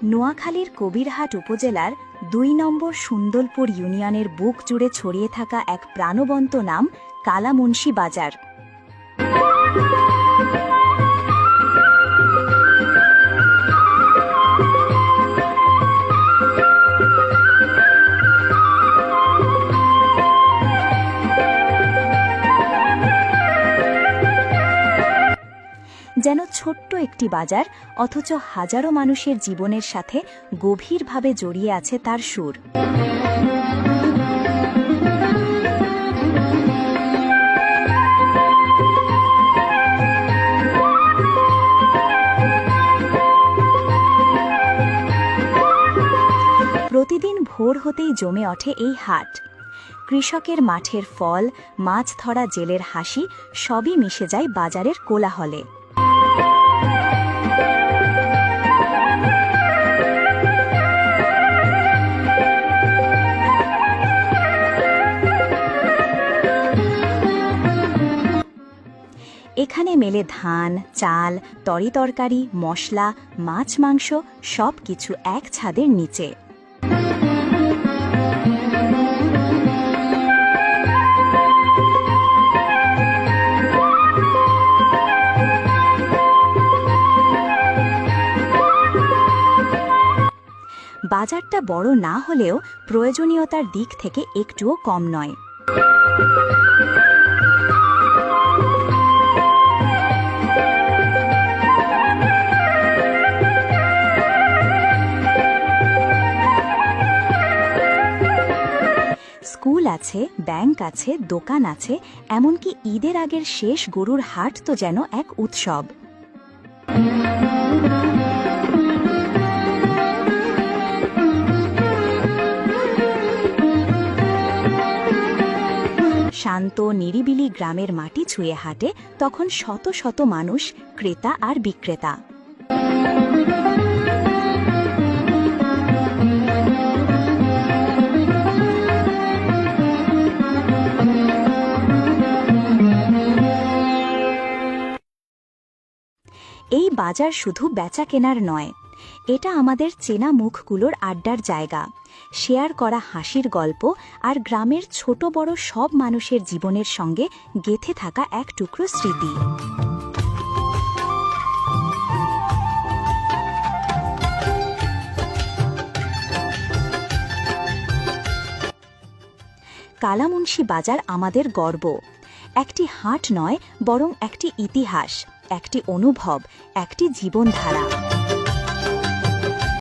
নোয়াখালীর কবিরহাট উপজেলার ২ নম্বর সুন্দরপুর ইউনিয়নের বুক জুড়ে ছড়িয়ে থাকা এক প্রাণবন্ত নাম কালামুনশি বাজার। যেন ছোট্ট একটি বাজার, অথচ হাজারো মানুষের জীবনের সাথে গভীরভাবে জড়িয়ে আছে তার সুর। প্রতিদিন ভোর হতেই জমে ওঠে এই হাট। কৃষকের মাঠের ফল, মাছ ধরা জেলের হাসি সবই মিশে যায় বাজারের কোলাহলে। এখানে মেলে ধান, চাল, তরিতরকারি, মশলা, মাছ, মাংস সব কিছু এক ছাদের নিচে। বাজারটা বড় না হলেও প্রয়োজনীয়তার দিক থেকে একটুও কম নয়। স্কুল আছে, ব্যাংক আছে, দোকান আছে, এমনকি ঈদের আগের শেষ গরুর হাট তো যেন এক উৎসব। শান্ত নিরিবিলি গ্রামের মাটি ছুঁয়ে হাঁটে তখন শত শত মানুষ, ক্রেতা আর বিক্রেতা। এই বাজার শুধু বেচা কেনার নয়, এটা আমাদের চেনা মুখগুলোর আড্ডার জায়গা, শেয়ার করা হাসির গল্প আর গ্রামের ছোট বড় সব মানুষের জীবনের সঙ্গে গেঁথে থাকা এক টুকরো স্মৃতি। কালামুনশি বাজার আমাদের গর্ব। একটি হাট নয়, বরং একটি ইতিহাস, একটি অনুভব, একটি জীবনধারা।